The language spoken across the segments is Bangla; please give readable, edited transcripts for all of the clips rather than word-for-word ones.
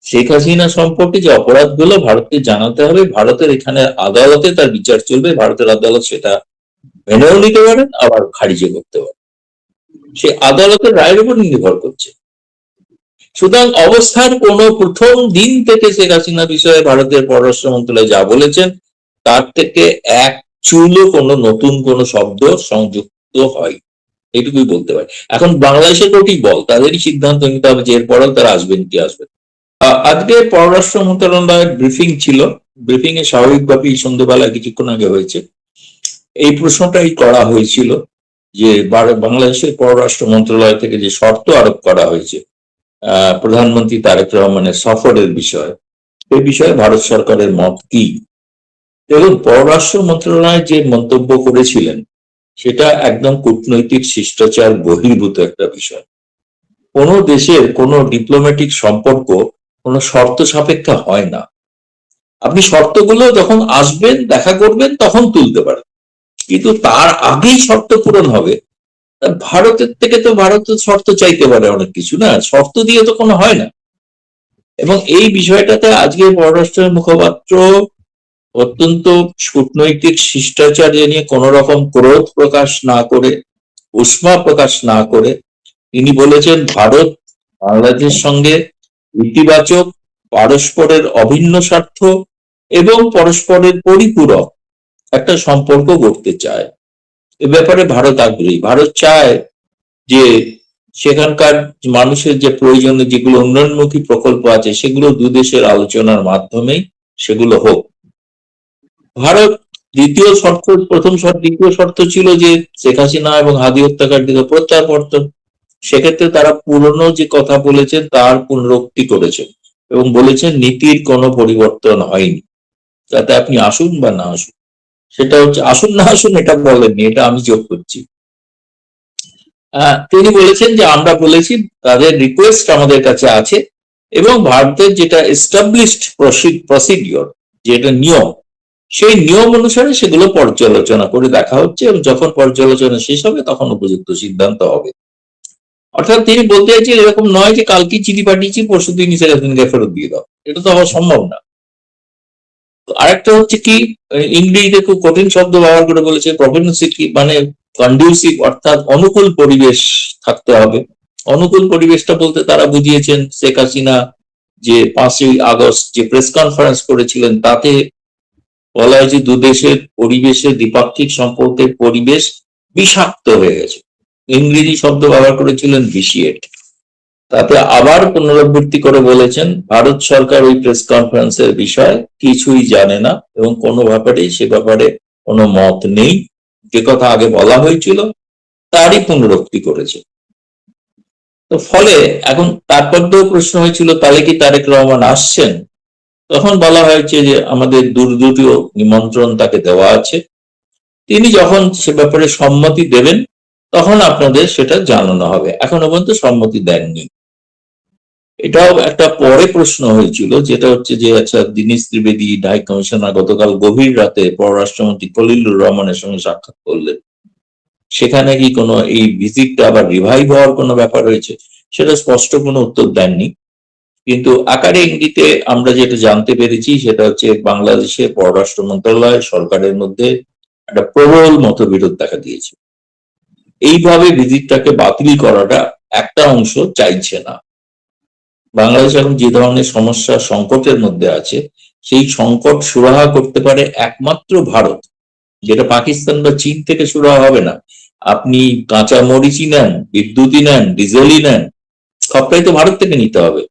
শেখ হাসিনা সম্পর্কে যে অপরাধগুলো ভারতকে জানাতে হবে, ভারতের এখানে আদালতে তার বিচার চলবে, ভারতের আদালত সেটা মেনেও নিতে পারেন আবার খারিজও করতে পারেন, সে আদালতের রায়ের উপর নির্ভর করছে। সুতরাং অবস্থার কোন প্রথম দিন থেকে শেখ হাসিনা বিষয়ে ভারতের পররাষ্ট্র মন্ত্রণালয় যা বলেছেন তার থেকে এক চুলও কোনো নতুন কোনো শব্দ সংযুক্ত হয়, এটুকুই বলতে পারি। এখন বাংলাদেশের কোর্টই বল, তাদেরই সিদ্ধান্ত নিতে হবে যে এরপরেও তারা আসবেন কি আসবেন। আজকে পররাষ্ট্র মন্ত্রণালয়ের ব্রিফিং ছিল, ব্রিফিং এ স্বাভাবিকভাবেই সন্ধ্যেবেলা কিছুক্ষণ আগে হয়েছে, এই প্রশ্নটাই করা হয়েছিল যে বাংলাদেশের পররাষ্ট্র মন্ত্রণালয় থেকে যে শর্ত আরোপ করা হয়েছে প্রধানমন্ত্রী তারেক রহমানের সফরের বিষয়ে, এই বিষয়ে ভারত সরকারের মত কি। এবং পররাষ্ট্র মন্ত্রণালয় যে মন্তব্য করেছিলেন সেটা একদম কূটনৈতিক শিষ্টাচার বহির্ভূত একটা বিষয়। কোনো দেশের কোনো ডিপ্লোম্যাটিক সম্পর্ক কোনো শর্ত সাপেক্ষে হয় না। আপনি শর্তগুলো যখন আসবেন দেখা করবেন তখন তুলতে পারেন, কিন্তু তার আগেই শর্ত পূরণ হবে। ভারতের থেকে তো ভারত শর্ত চাইতে পারে অনেক কিছু, না শর্ত দিয়ে তো কোনো হয় না। এবং এই বিষয়টাতে আজকে পররাষ্ট্রের মুখপাত্র অত্যন্ত কূটনৈতিক শিষ্টাচার নিয়ে কোন রকম ক্রোধ প্রকাশ না করে, উষ্মা প্রকাশ না করে তিনি বলেছেন ভারত বাংলাদেশের সঙ্গে ইতিবাচক, পারস্পরের অভিন্ন স্বার্থ এবং পরস্পরের পরিপূরক একটা সম্পর্ক গড়তে চায়। এ ব্যাপারে ভারত আগ্রহী। ভারত চায় যে সেখানকার মানুষের যে প্রয়োজনীয় যেগুলো উন্নয়নমুখী প্রকল্প আছে সেগুলো দুদেশের আলোচনার মাধ্যমেই সেগুলো হোক। ভারত দ্বিতীয় শর্ত, প্রথম শর্ত, দ্বিতীয় শর্ত ছিল যে শেখ হাসিনা এবং হাদি হত্যাকারীদের প্রত্যাবর্তন। সেক্ষেত্রে তারা পুরনো যে কথা বলেছেন তার পুনরুক্তি করেছেন এবং বলেছেন নীতির কোনো পরিবর্তন হয়নি, যাতে আপনি আসুন বা না আসুন। সেটা হচ্ছে আসুন না আসুন এটা বলেননি, এটা আমি যোগ করছি। তিনি বলেছেন যে আমরা বলেছি তাদের রিকোয়েস্ট আমাদের কাছে আছে এবং ভারতের যেটা এস্টাবলিশড প্রসিডিওর, যেটা নিয়ম, সেই নিয়ম অনুসারে সেগুলো পর্যালোচনা করে দেখা হচ্ছে এবং যখন পর্যালোচনা শেষ হবে তখন উপযুক্ত সিদ্ধান্ত হবে। অর্থাৎ তিনি বলতে চাইছেন এরকম নয় যে কালকে চিঠি পাঠিয়েছি পরশু দিনই সেটা ফেরত দিয়ে দাও, এটা তো হওয়া সম্ভব না। আরেকটা হচ্ছে কি, ইংরেজিতে খুব কঠিন শব্দ ব্যবহার করে বলেছে প্রভিন্সিটি, মানে কন্ডিউসিভ, অর্থাৎ অনুকূল পরিবেশ থাকতে হবে। অনুকূল পরিবেশটা বলতে তারা বুঝিয়েছেন শেখ হাসিনা যে 5ই আগস্ট যে প্রেস কনফারেন্স করেছিলেন তাতে বলা হয়েছে দুদেশের পরিবেশে দ্বিপাক্ষিক সম্পর্কের পরিবেশ বিষাক্ত হয়ে গেছে, ইংরেজি শব্দ ব্যবহার করেছিলেন ভিশিয়েট। তাতে আবার পুনরাবৃত্তি করে বলেছেন ভারত সরকার ওই প্রেস কনফারেন্সের বিষয়ে কিছুই জানে না এবং কোনো ব্যাপারেই সে ব্যাপারে কোনো মত নেই, যে কথা আগে বলা হয়েছিল তারই পুনরুক্তি করেছে। তো ফলে এখন তারপর তো প্রশ্ন হয়েছিল তাহলে কি তারেক রহমান আসছেন, তখন বলা হয়েছে যে আমাদের দুটো নিমন্ত্রণ তাকে দেওয়া আছে, তিনি যখন সে ব্যাপারে সম্মতি দেবেন তখন আপনাদের সেটা জানানো হবে। এখনো পর্যন্ত সম্মতি দেননি। এটাও একটা পরে প্রশ্ন হয়েছিল, যেটা হচ্ছে যে আচ্ছা দীনেশ ত্রিবেদী হাই কমিশনার গতকাল গভীর রাতে পররাষ্ট্রমন্ত্রী খলিলুর রহমানের সঙ্গে সাক্ষাৎ করলেন, সেখানে কি কোনো এই ভিজিটটা আবার রিভাইভ হওয়ার কোনো ব্যাপার রয়েছে, সেটা স্পষ্ট কোনো উত্তর দেননি। কিন্তু আকারে ইঙ্গিতে আমরা যেটা জানতে পেরেছি সেটা হচ্ছে বাংলাদেশের পররাষ্ট্র মন্ত্রণালয় সরকারের মধ্যে একটা প্রবল মতবিরোধ দেখা দিয়েছে। এইভাবে ভিজিটটাকে বাতিল করাটা একটা অংশ চাইছে না। বাংলাদেশ এখন যে ধরনের সমস্যা সংকটের মধ্যে আছে সেই সংকট সুরাহা করতে পারে একমাত্র ভারত, যেটা পাকিস্তান বা চীন থেকে সুরাহা হবে না। আপনি কাঁচা মরিচই নেন, বিদ্যুৎই নেন, ডিজেলই নেন, সবটাই তো ভারত থেকে নিতে হবে।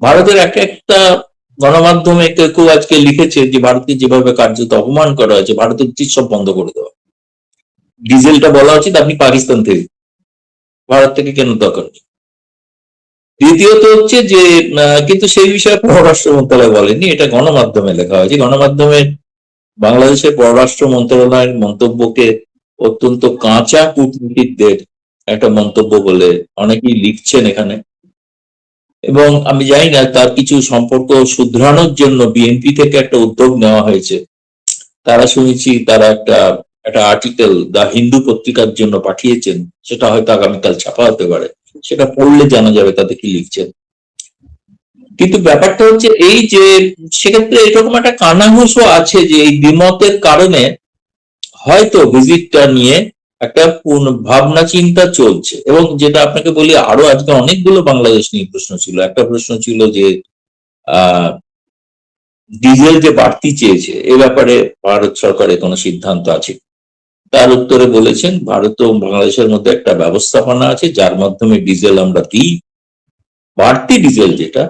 ভারতের একটা গণমাধ্যমে কেউ আজকে লিখেছে যে ভারতকে যেভাবে কার্যত অপমান করা হয়েছে ভারতের উচিত সব বন্ধ করে দেওয়া, ডিজেলটা বলা উচিত আপনি পাকিস্তান থেকে, ভারত থেকে কেন দরকার নেই। দ্বিতীয়ত হচ্ছে যে কিন্তু সেই বিষয়ে পররাষ্ট্র মন্ত্রণালয় বলেনি, এটা গণমাধ্যমে লেখা হয়েছে। গণমাধ্যমে বাংলাদেশের পররাষ্ট্র মন্ত্রণালয়ের মন্তব্যকে অত্যন্ত কাঁচা কূটনীতিকদের একটা মন্তব্য বলে অনেকেই লিখছেন এখানে। এবং আমি জানি না তার কিছু সম্পর্ক শুধরানোর জন্য বিএনপি থেকে একটা উদ্যোগ নেওয়া হয়েছে। তারা শুনেছি তারা একটা আর্টিকেল দা হিন্দু পত্রিকার জন্য পাঠিয়েছেন, সেটা হয়তো আগামীকাল ছাপা হতে পারে, সেটা পড়লে জানা যাবে তাতে কি লিখছেন। কিন্তু ব্যাপারটা হচ্ছে এই যে সেক্ষেত্রে এরকম একটা কানাঘুষো আছে যে এই দ্বিমতের কারণে হয়তো ভিজিটটা নিয়ে একটা ভাবনা চিন্তা চলছে। এবং যেটা আপনাকে বলি, আরো আজকে অনেকগুলো বাংলাদেশ নিয়ে প্রশ্ন ছিল। একটা প্রশ্ন ছিল যে আহ ডিজেল যে বাড়তি চেয়েছে এ ব্যাপারে ভারত সরকারের কোনো সিদ্ধান্ত আছে? তার উত্তরে বলেছেন ভারত ও বাংলাদেশের মধ্যে একটা ব্যবস্থাপনা আছে যার মাধ্যমে ডিজেল আমরা দিই। বাড়তি ডিজেল যেটা,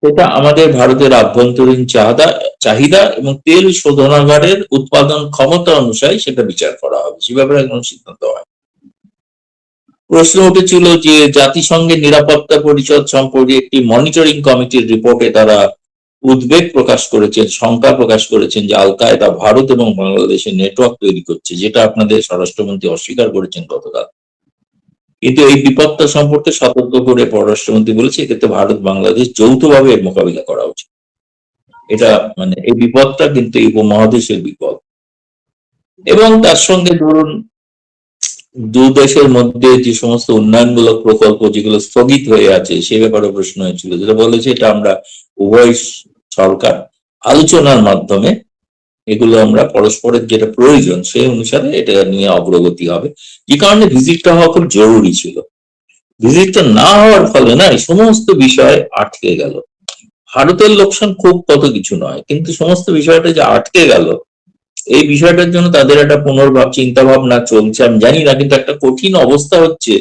সেটা আমাদের ভারতের আভ্যন্তরীণ চাহিদা চাহিদা এবং তেল শোধনাগারের উৎপাদন ক্ষমতা অনুসারে সেটা বিচার করা হবে, সে ব্যাপারে কোনো সিদ্ধান্ত হয়। প্রশ্ন উঠেছিল যে জাতিসংঘের নিরাপত্তা পরিষদ সম্পর্কে একটি মনিটরিং কমিটির রিপোর্টে তারা উদ্বেগ প্রকাশ করেছেন, শঙ্কা প্রকাশ করেছেন যে আল কায়দা ভারত এবং বাংলাদেশের নেটওয়ার্ক তৈরি করছে, যেটা আপনাদের স্বরাষ্ট্রমন্ত্রী অস্বীকার করেছেন গতকাল। কিন্তু এই বিপদটা সম্পর্কে সতর্ক করে পররাষ্ট্রমন্ত্রী বলেছে এক্ষেত্রে ভারত বাংলাদেশ যৌথভাবে এর মোকাবিলা করা উচিত। এটা মানে এই বিপদটা কিন্তু এই উপমহাদেশের বিপদ। এবং তার সঙ্গে ধরুন দু দেশের মধ্যে যে সমস্ত উন্নয়নমূলক প্রকল্প যেগুলো স্থগিত হয়ে আছে সে ব্যাপারে প্রশ্ন হয়েছিল, যেটা বলেছে এটা আমরা উভয় সরকার আলোচনার মাধ্যমে এগুলো আমরা পরস্পরের যেটা প্রয়োজন সেই অনুসারে এটা নিয়ে অগ্রগতি হবে। যে কারণে ভিজিটটা হওয়া খুব জরুরি ছিল। ভিজিটটা না হওয়ার ফলে না এই সমস্ত বিষয় আটকে গেল। ভারতের লোকসান খুব কত কিছু নয়, কিন্তু সমস্ত বিষয়টা যে আটকে গেল এই বিষয়টার জন্য তাদের একটা পুনর্ভাব চিন্তা ভাবনা চলছে আমি জানি না, কিন্তু একটা কঠিন অবস্থা হচ্ছে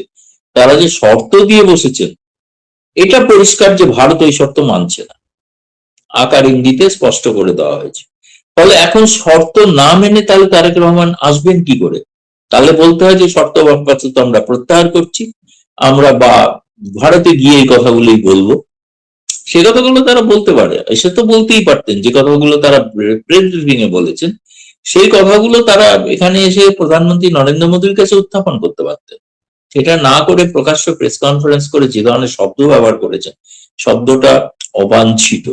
তারা যে শর্ত দিয়ে বসেছেন এটা পরিষ্কার যে ভারত ওই শর্ত মানছে না, আকার ইঙ্গিতে স্পষ্ট করে দেওয়া হয়েছে। ফলে এখন শর্ত না মেনে তাহলে তারেক রহমান আসবেন কি করে? তাহলে বলতে হয় যে শর্ত আপাতত আমরা প্রত্যাহার করছি, আমরা বা ভারতে গিয়ে এই কথাগুলোই বলবো। সে কথাগুলো তারা বলতে পারে, এসে তো বলতেই পারতেন যে কথাগুলো তারা প্রেস ব্রিফিং এ বলেছেন সেই কথাগুলো তারা এখানে এসে প্রধানমন্ত্রী নরেন্দ্র মোদীর কাছে উত্থাপন করতে পারতেন। সেটা না করে প্রকাশ্য প্রেস কনফারেন্স করে যে ধরনের শব্দ ব্যবহার করেছেন, শব্দটা অবাঞ্ছিত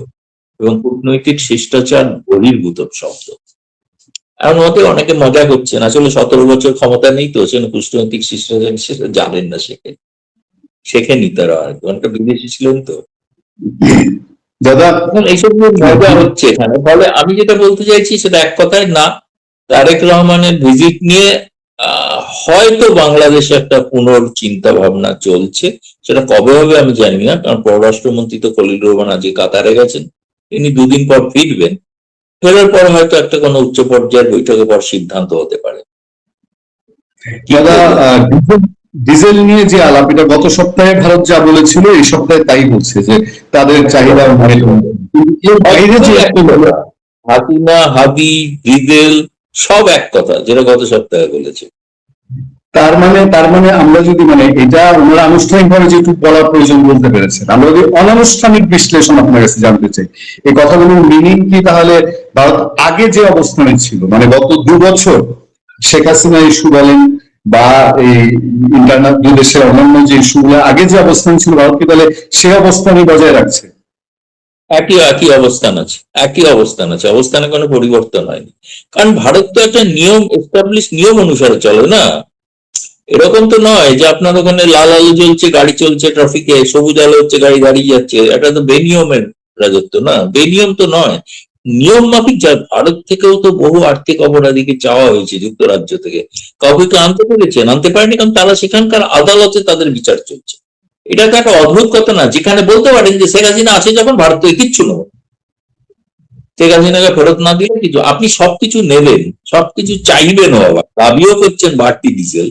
এবং কূটনৈতিক শিষ্টাচার বহির্ভূত শব্দ। এমন মতে অনেকে মজা করছেন, আসলে 17 বছর ক্ষমতা নেই তো সেখানে কূটনৈতিক শিষ্টাচার সেটা জানেন না, শেখেনি তারা, অনেকটা বিদেশি ছিলেন তো। দাদা এইসব নিয়ে মজা হচ্ছে এখানে। ফলে আমি যেটা বলতে চাইছি সেটা এক কথায় না, তারেক রহমানের ভিজিট নিয়ে হয়তো বাংলাদেশে একটা পুনর্চিন্তা ভাবনা চলছে। সেটা কবে হবে আমি জানি না, কারণ পররাষ্ট্রমন্ত্রী তো খলিল রহমান আজকে কাতারে গেছেন, তিনি দুদিন পর ফিরবেন। ফেরার পর হয়তো একটা কোনো উচ্চ পর্যায়ের বৈঠকের পর সিদ্ধান্ত হতে পারে। দাদা ডিজেল নিয়ে যে আলাপ, এটা গত সপ্তাহে ভারত যা বলেছিল এই সপ্তাহে তাই বলছে যে তাদের চাহিদা বাইরে যে হাসিনা হাদি ডিজেল সব এক কথা, যেটা গত সপ্তাহে বলেছে। তার মানে আমরা যদি মানে এটা ওনারা আনুষ্ঠানিক ভাবে যেটুকু বলার প্রয়োজন বলতে পেরেছেন, আমরা যদি অনানুষ্ঠানিক বিশ্লেষণ আপনার কাছে জানতে চাই এই কথাগুলোর মিনিং কি, তাহলে ভারত আগে যে অবস্থানে ছিল মানে গত 2 বছর শেখ হাসিনা ইস্যু বলেন বা এই ইন্টারনাল দুই দেশের অন্যান্য যে ইস্যুগুলো আগে যে অবস্থান ছিল ভারত কি তাহলে সেই অবস্থানই বজায় রাখছে? একই একই অবস্থান আছে, একই অবস্থান আছে, অবস্থানে কোনো পরিবর্তন হয়নি। কারণ ভারত তো একটা নিয়ম এস্টাবলিশ নিয়ম অনুসারে চলে না। এরকম তো নয় যে আপনার ওখানে লাল আলো জ্বলছে গাড়ি চলছে ট্রাফিকে, সবুজ আলো হচ্ছে গাড়ি দাঁড়িয়ে যাচ্ছে, এটা তো বেনিয়মের রাজত্ব না, বেনিয়ম তো নয়, নিয়ম মাফিক। যা ভারত থেকেও তো বহু আর্থিক অপরাধীকে চাওয়া হয়েছে যুক্তরাজ্য থেকে, কাউকে তো আনতে পেরেছেন, আনতে পারেনি কারণ তারা সেখানকার আদালতে তাদের বিচার চলছে। এটা তো একটা অদ্ভুত কথা না, যেখানে বলতে পারেন যে শেখ হাসিনা আছে যখন ভারত থেকে কিচ্ছু নেব, শেখ হাসিনাকে ফেরত না দিলে কিছু, আপনি সবকিছু নেবেন, সবকিছু চাইবেন, আবার দাবিও করছেন বাড়তি ডিজেল।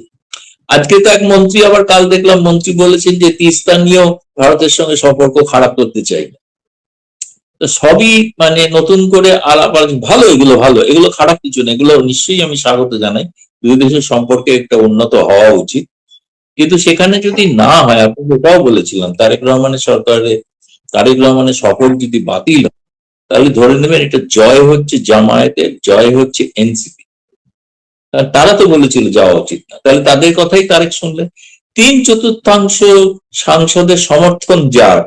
আজকে তো এক মন্ত্রী, আবার কাল দেখলাম মন্ত্রী বলেছেন যে তিস্তা নিয়েও ভারতের সঙ্গে সম্পর্ক খারাপ করতে চাই না। তো সবই মানে নতুন করে আলাপ ভালো, এগুলো ভালো, এগুলো খারাপ কিছু না, এগুলো নিশ্চয়ই আমি স্বাগত জানাই। দুই দেশের সম্পর্কে একটা উন্নত হওয়া উচিত। কিন্তু সেখানে যদি না হয়, আপনি এটাও বলেছিলাম তারেক রহমানের সফর যদি বাতিল হয় তাহলে ধরে নেবেন এটা জয় হচ্ছে জামায়াতের, জয় হচ্ছে এনসিপি। তারা তো বলেছিল যাওয়া উচিত না, তাহলে তাদের কথাই তারেক শুনলেন। 3/4 সাংসদের সমর্থন যার,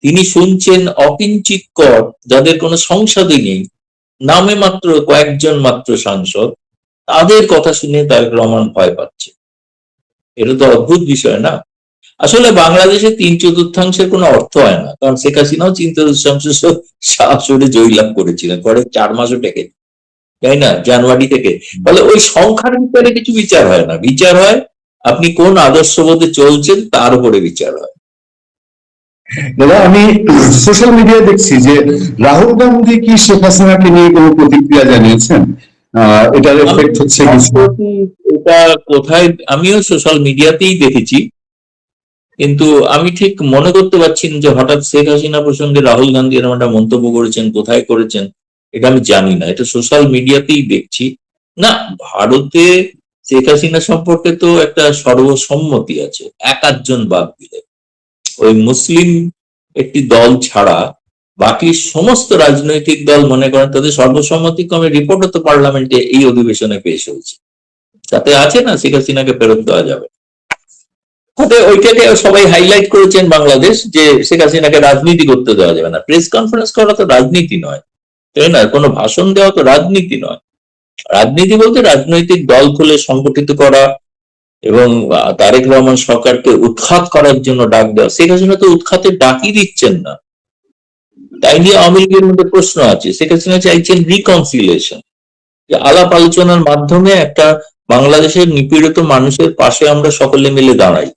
তিনি শুনছেন অকিঞ্চিত কর যাদের কোনো সংসদই নেই, নামে মাত্র কয়েকজন মাত্র সাংসদ, তাদের কথা শুনে তারেক রহমান ভয় পাচ্ছে। এটা তো অদ্ভুত বিষয় না? আসলে বাংলাদেশে 3/4 কোনো অর্থ হয় না, কারণ শেখ হাসিনাও 3/4 আসরে জয়লাভ করেছিলেন, পরে 4 মাসও টেকে, তাই না, জানুয়ারি থেকে। ফলে ওই সংখ্যার ভিতরে কিছু বিচার হয় না, বিচার হয় আপনি কোন আদর্শবোধে চলছেন তার উপরে বিচার হয়। দাদা, আমি সোশ্যাল মিডিয়ায় দেখছি যে রাহুল গান্ধী কি শেখ হাসিনাকে নিয়ে কোনো প্রতিক্রিয়া জানিয়েছেন? এটার আমি এফেক্ট হচ্ছে কিছু? সম্প্রতি এটা কোথায়, আমিও সোশ্যাল মিডিয়াতেই দেখেছি, কিন্তু আমি ঠিক মনে করতে পারছি না যে হঠাৎ শেখ হাসিনা প্রসঙ্গে রাহুল গান্ধী এরকম একটা মন্তব্য করেছেন, কোথায় করেছেন এটা আমি জানি না, এটা সোশ্যাল মিডিয়াতেই দেখছি। না, ভারতে শেখ হাসিনা সম্পর্কে তো একটা সর্বসম্মতি আছে, এক আধজন বাদ দিলে, ওই মুসলিম একটি দল ছাড়া বাকি সমস্ত রাজনৈতিক দল মনে করেন তাদের সর্বসম্মতিক্রমে রিপোর্টও তো পার্লামেন্টে এই অধিবেশনে পেশ হয়েছে, তাতে আছে না শেখ হাসিনাকে ফেরত দেওয়া যাবে। তাতে ওইটাকে সবাই হাইলাইট করেছেন বাংলাদেশ, যে শেখ হাসিনাকে রাজনীতি করতে দেওয়া যাবে না। প্রেস কনফারেন্স করা তো রাজনীতি নয়, তাই না, কোনো ভাষণ দেওয়া তো রাজনীতি নয়। রাজনীতি বলতে রাজনৈতিক দল খুলে সংগঠিত করা এবং তারেক রহমান সরকারকে উৎখাত করার জন্য ডাক দেওয়া। শেখ হাসিনা তো উৎখাতের ডাকই দিচ্ছেন না, তাই নিয়ে আওয়ামী লীগের মধ্যে প্রশ্ন আছে। শেখ হাসিনা চাইছেন রিকনসিলিয়েশন, যে আলাপ আলোচনার মাধ্যমে একটা বাংলাদেশের নিপীড়িত মানুষের পাশে আমরা সকলে মিলে দাঁড়াই।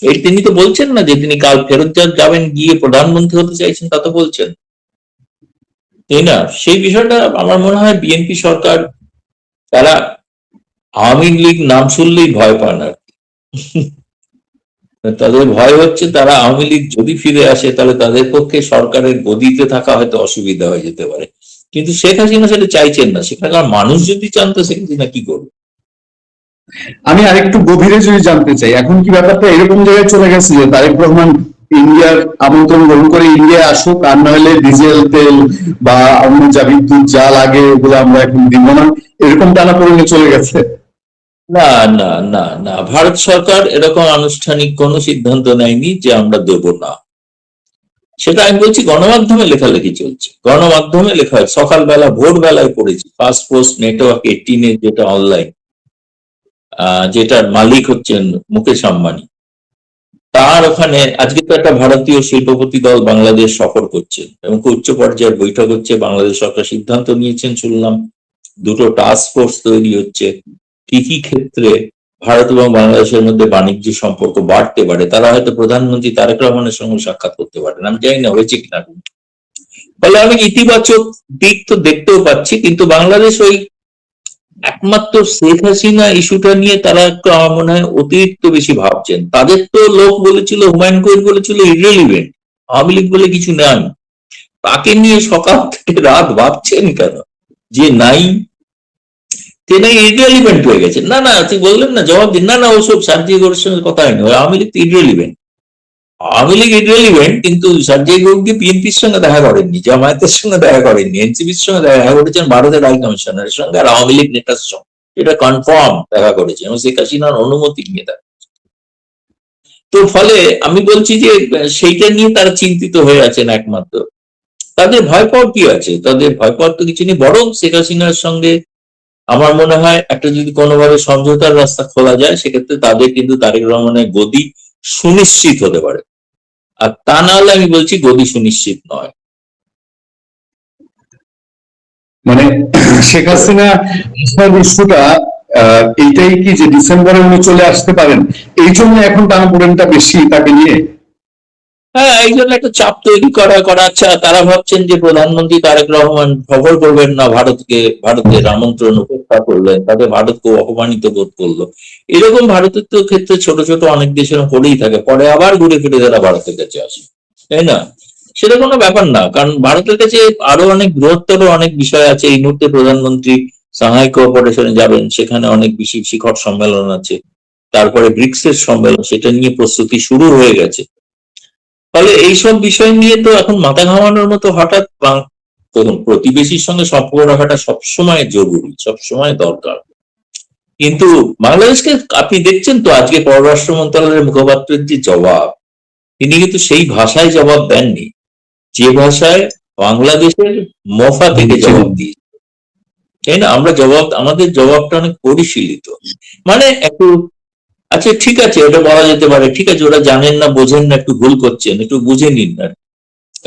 এই তিনি তো বলছেন না যে তিনি কাল ফেরত যাবেন, গিয়ে প্রধানমন্ত্রী হতে চাইছেন, তা তো বলছেন, তাই না। সেই বিষয়টা আমার মনে হয় বিএনপি সরকার, তারা আওয়ামী লীগ নাম শুনলেই ভয় পান আর কি। তাদের ভয় হচ্ছে তারা আওয়ামী লীগ যদি ফিরে আসে তাহলে তাদের পক্ষে সরকারের গদিতে থাকা হয়তো অসুবিধা হয়ে যেতে পারে। কিন্তু শেখ হাসিনা সেটা চাইছেন না, সেখানকার মানুষ যদি চান তো শেখ হাসিনা কি করবে। আমি আরেকটু গভীরে যদি জানতে চাই, এখন কি ব্যাপারটা এরকম জায়গায় চলে গেছে যে তারেক রহমান ইন্ডিয়ার আমন্ত্রণ গ্রহণ করে ইন্ডিয়া আসুক, আর নইলে ডিজেল তেল বা অন্য যা বিদ্যুৎ যা লাগে ওগুলো আমরা এখন দিব না, এরকম টানাপোড়েনে চলে গেছে? না না না না, ভারত সরকার এরকম আনুষ্ঠানিক কোনো সিদ্ধান্ত নেয়নি যে আমরা দেব না। সেটা আমি বলছি গণমাধ্যমে লেখালেখি চলছে, গণমাধ্যমে লেখা হয়, সকালবেলা ভোরবেলায় পড়েছি, ফার্স্ট পোস্ট নেটওয়ার্ক 18 যেটা অনলাইন, যেটার মালিক হচ্ছেন মুকেশ আম্বানি, তার ওখানে আজকে তো একটা ভারতীয় শিল্পপতি দল বাংলাদেশ সফর করছে এবং উচ্চ পর্যায়ের বৈঠক হচ্ছে। বাংলাদেশ সরকার সিদ্ধান্ত নিয়েছেন শুনলাম, দুটো টাস্ক ফোর্স তৈরি হচ্ছে, কি কি ক্ষেত্রে ভারত এবং বাংলাদেশের মধ্যে বাণিজ্য সম্পর্ক বাড়তে পারে। তারা হয়তো প্রধানমন্ত্রী তারেক রহমানের সঙ্গে সাক্ষাৎ করতে পারেন, আমি জানি না হয়েছে কিনা। ফলে অনেক ইতিবাচক দিক তো দেখতেও পাচ্ছি, কিন্তু বাংলাদেশ ওই একমাত্র শেখ হাসিনা ইস্যুটা নিয়ে তারা একটু আমার মনে হয় অতিরিক্ত বেশি ভাবছেন। তাদের তো লোক বলেছিল, হুমায়ুন কবির বলেছিল ইররেলিভেন্ট, আওয়ামী লীগ বলে কিছু নেন, তাকে নিয়ে সকাল থেকে রাত ভাবছেন কেন যে নাই, তিনি ইররেলিভেন্ট হয়ে গেছে। না না, তুই বললেন না, জবাব দিন, না না ওসব সার্জি গৌরের সঙ্গে কথা হয়নি, আওয়ামী লীগ তো ইররেলিভেন্ট। আওয়ামী লীগ ইররেলিভেন্ট, কিন্তু সার্জি গৌরী বিএনপির সঙ্গে দেখা করেননি, জামায়াতের সঙ্গে দেখা করেননি, এনসিপির সঙ্গে দেখা করেছেন ভারতের হাই কমিশনারের সঙ্গে আর আওয়ামী লীগ নেতার সঙ্গে, এটা কনফার্ম দেখা করেছেন এবং শেখ হাসিনার অনুমতি নিয়ে দেখা। তো ফলে আমি বলছি যে সেইটা নিয়ে তারা চিন্তিত হয়ে আছেন একমাত্র। তাদের ভয় পাওয়ার কি আছে, তাদের ভয় পাওয়ার তো কিছু নেই। বরং শেখ হাসিনার সঙ্গে আমার মনে হয় একটা যদি কোনোভাবে সমঝোতার রাস্তা খোলা যায়, সেক্ষেত্রে তাদের কিন্তু তারেক রহমানের গদি সুনিশ্চিত হতে পারে। আর তা না হলে আমি বলছি গদি সুনিশ্চিত নয়। মানে শেখ হাসিনা ইস্যুটা এইটাই কি যে ডিসেম্বরে উনি চলে আসতে পারেন, এই জন্য এখন টানাপোড়েনটা বেশি তাকে নিয়ে? হ্যাঁ, এই জন্য একটা চাপ তৈরি করা। আচ্ছা, তারা ভাবছেন যে প্রধানমন্ত্রী তারেক রহমান সফর করবেন না ভারতকে, ভারতের আমন্ত্রণ উপেক্ষা করলেন, তাতে ভারতকে অপমানিত বোধ করলো। এরকম ভারতের তো ক্ষেত্রে ছোট ছোট অনেক দেশের করেই থাকে, পরে আবার ঘুরে ফিরে তারা ভারতের কাছে আসে, তাই না। সেটা কোনো ব্যাপার না, কারণ ভারতের কাছে আরো অনেক বৃহত্তর অনেক বিষয় আছে। এই মুহূর্তে প্রধানমন্ত্রী সাংহাই কোঅপারেশনে যাবেন, সেখানে অনেক বেশি শিখর সম্মেলন আছে, তারপরে ব্রিক্স এর সম্মেলন, সেটা নিয়ে প্রস্তুতি শুরু হয়ে গেছে। ফলে এইসব বিষয় নিয়ে তো এখন মাথা ঘামানোর মতো হঠাৎ দেখুন, প্রতিবেশীর সঙ্গে সম্পর্ক রাখাটা সবসময় জরুরি, সবসময় দরকার, কিন্তু বাংলাদেশকে আপনি দেখছেন তো আজকে পররাষ্ট্র মন্ত্রণালয়ের মুখপাত্রের যে জবাব, তিনি কিন্তু সেই ভাষায় জবাব দেননি যে ভাষায় বাংলাদেশের মফা থেকে জবাব দিয়ে, তাই না। আমরা আমাদের জবাবটা অনেক পরিশীলিত, মানে একটু আচ্ছা ঠিক আছে, ওটা বলা যেতে পারে, ঠিক আছে ওরা জানেন না বোঝেন না, একটু ভুল করছেন, একটু বুঝে নিন না,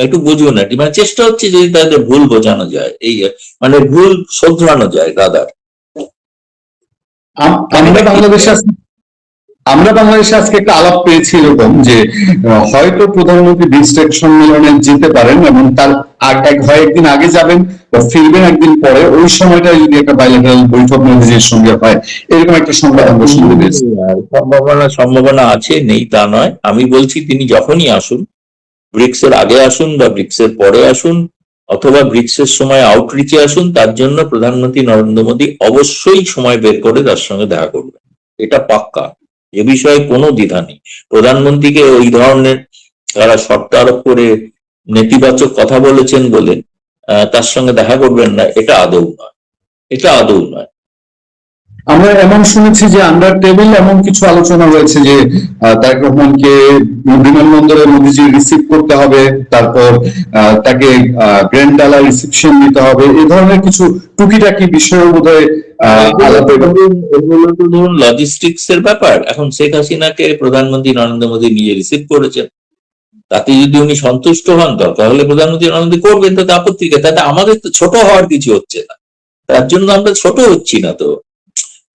একটু বুঝুন আর কি। মানে চেষ্টা হচ্ছে যদি তাদের ভুল বোঝানো যায়, এই মানে ভুল শোধরানো যায় রাদার। আমরা বাংলাদেশে আমরা বাংলাদেশে আজকে একটা আলাপ পেয়েছি এরকম যে হয়তো প্রধানমন্ত্রী বিমস্টেক সম্মেলনে যেতে পারেন এবং তার হয় একদিন আগে যাবেন বা ফিরবেন একদিন পরে, ওই সময়টা যদি একটা বাইলেটারাল বৈঠক মোদিজির সঙ্গে হয়, এরকম একটা সংবাদ আমরা শুনতে পেয়েছি। সম্ভাবনা আছে, নেই তা নয়। আমি বলছি তিনি যখনই আসুন, ব্রিক্স এর আগে আসুন বা ব্রিক্স এর পরে আসুন অথবা ব্রিক্স এর সময় আউটরিচে আসুন, তার জন্য প্রধানমন্ত্রী নরেন্দ্র মোদী অবশ্যই সময় বের করে তার সঙ্গে দেখা করবেন, এটা পাক্কা। এ বিষয়ে কোনো দ্বিধা নেই। প্রধানমন্ত্রীকে ওই ধরনের তারা শর্ত আরোপ করে নেতিবাচক কথা বলেছেন বলে তার সঙ্গে দেখা করবেন না, এটা আদৌ নয়, এটা আদৌ নয়। আমরা এমন শুনেছি যে আন্ডার টেবিল এমন কিছু আলোচনা হয়েছে যে তারেক রহমানকে বিমানবন্দরে মোদিজি রিসিভ করতে হবে, তারপর তাকে গ্র্যান্ড ডালা রিসিপশন দিতে হবে, এই ধরনের কিছু টুকিটাকি বিষয় বোধহয় এগুলো তো ধরুন লজিস্টিক্স এর ব্যাপার। এখন শেখ হাসিনাকে প্রধানমন্ত্রী নরেন্দ্র মোদী নিজে রিসিভ করেছেন, তাতে যদি উনি সন্তুষ্ট হন তাহলে প্রধানমন্ত্রী নরেন্দ্র মোদী করবেন, তাতে আপত্তি কে? তাতে আমাদের তো ছোট হওয়ার কিছু হচ্ছে না, তার জন্য আমরা ছোট হচ্ছি না তো।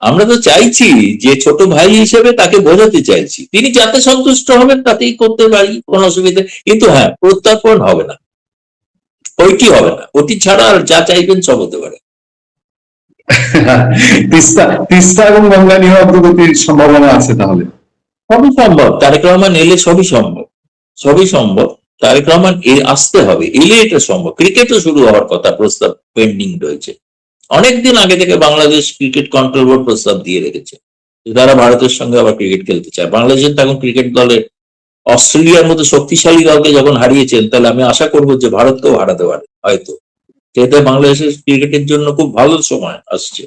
আমরা তো চাইছি যে ছোট ভাই হিসেবে তাকে বোঝাতে চাইছি, তিনি যাতে সন্তুষ্ট হবেন তাতেই করতে পারি, কোনো অসুবিধা। কিন্তু হ্যাঁ, প্রত্যর্পণ হবে না, ওইটি হবে না, ওটি ছাড়া আর যা চাইবেন সব হতে পারে। তিস্তা তিস্তা এবং গঙ্গা নিয়ে অগ্রগতির সম্ভাবনা আছে তাহলে? সবই সম্ভব, তারেক রহমান এলে সবই সম্ভব, সবই সম্ভব। তারেক রহমান আসতে হবে, এলে এটা সম্ভব। ক্রিকেটও শুরু হওয়ার কথা, প্রস্তাব পেন্ডিং রয়েছে অনেকদিন আগে থেকে। বাংলাদেশ ক্রিকেট কন্ট্রোল বোর্ড প্রস্তাব দিয়ে রেখেছে যে তারা ভারতের সঙ্গে আবার ক্রিকেট খেলতে চায়। বাংলাদেশের তখন ক্রিকেট দলের অস্ট্রেলিয়ার মতো শক্তিশালী দলকে যখন হারিয়েছেন, তাহলে আমি আশা করবো যে ভারতকেও হারাতে পারে হয়তো। সেটা বাংলাদেশের ক্রিকেটের জন্য খুব ভালো সময় আসছে।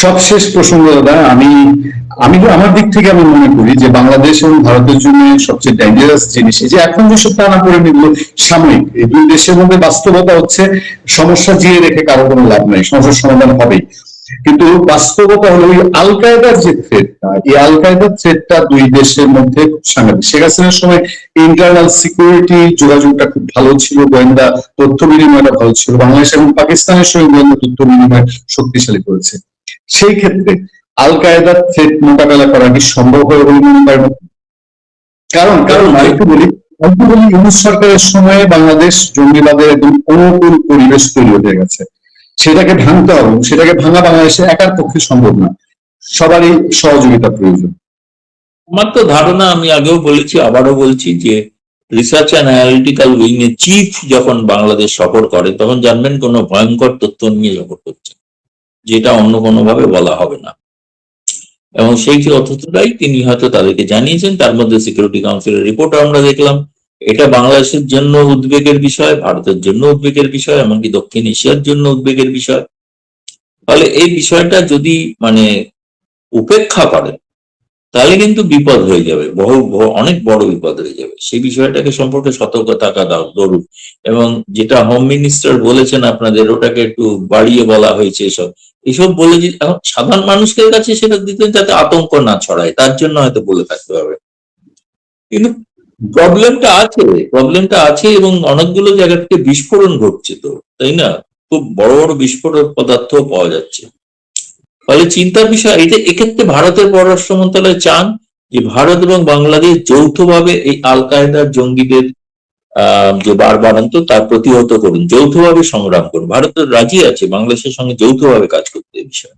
সবশেষ প্রসঙ্গ দাদা, আমি আমি আমার দিক থেকে আমি মনে করি যে বাংলাদেশ এবং ভারতের জন্য সবচেয়ে ডেঞ্জারাস জিনিস যে এখন যেসব টানাপোড়েন এগুলো সাময়িক, এই দুই দেশের মধ্যে বাস্তবতা হচ্ছে সমস্যা জিয়ে রেখে কারো কোনো লাভ নাই, সমস্যার সমাধান হবেই। কিন্তু বাস্তবতা হলো ওই আল কায়দার যে থ্রেটটা, এই আল কায়দার থ্রেটটা দুই দেশের মধ্যে খুব সাংঘাতিক। শেখ হাসিনার সময় ইন্টারনাল সিকিউরিটি যোগাযোগটা খুব ভালো ছিল, গোয়েন্দা তথ্য বিনিময়টা ভালো ছিল, বাংলাদেশ এবং পাকিস্তানের সঙ্গে গোয়েন্দা তথ্য বিনিময় শক্তিশালী করেছে। সেই ক্ষেত্রে আল কায়দার থ্রেট মোকাবেলা করা কি সম্ভব হয় বলে মনে করেন? কারণ কারণ আরেকটু বলি, ইউনূস সরকারের সময়ে বাংলাদেশ জঙ্গিবাদের একদম অনুকূল পরিবেশ তৈরি হয়ে গেছে, সেটাকে ভাঙতে হবে। সেটাকে ভাঙা বাংলাদেশের একার পক্ষে সম্ভব না, সবারই সহযোগিতা প্রয়োজন। আমার তো ধারণা, আমি আগেও বলেছি আবারও বলছি, যে রিসার্চ অ্যান্ড অ্যানালিটিক্যাল উইং এর চিফ যখন বাংলাদেশ সফর করে তখন জানবেন কোনো ভয়ঙ্কর তথ্য নিয়ে সফর করছে, যেটা অন্য কোনো ভাবে বলা হবে না। এবং সেই তথ্যটাই তিনি হয়তো তাদেরকে জানিয়েছেন। তার মধ্যে সিকিউরিটি কাউন্সিলের রিপোর্টও আমরা দেখলাম। এটা বাংলাদেশের জন্য উদ্বেগের বিষয়, ভারতের জন্য উদ্বেগের বিষয়, এমনকি দক্ষিণ এশিয়ার জন্য উদ্বেগের বিষয়। ফলে এই বিষয়টা যদি মানে উপেক্ষা করে তাহলে কিন্তু বিপদ হয়ে যাবে, অনেক বড় বিপদ হয়ে যাবে। সেই বিষয়টাকে সম্পর্কে সতর্ক থাকা জরুরি। এবং যেটা হোম মিনিস্টার বলেছেন আপনাদের, ওটাকে একটু বাড়িয়ে বলা হয়েছে। এসব বলে যে এখন সাধারণ মানুষের কাছে সেটা দিতেন যাতে আতঙ্ক না ছড়ায়, তার জন্য হয়তো বলে থাকতে হবে। কিন্তু প্রবলেমটা আছে এবং অনেকগুলো জায়গা থেকে বিস্ফোরণ ঘটছে তো, তাই না? খুব বড় বড় বিস্ফোরক পদার্থ পাওয়া যাচ্ছে। ফলে চিন্তার বিষয় এই যে এক্ষেত্রে ভারতের পররাষ্ট্র মন্ত্রণালয় চান যে ভারত এবং বাংলাদেশ যৌথভাবে এই আল কায়দার জঙ্গিদের যে বাড়ান্ত তার প্রতিহত করুন, যৌথভাবে সংগ্রাম করুন। ভারত রাজি আছে বাংলাদেশের সঙ্গে যৌথভাবে কাজ করতে এই বিষয়ে।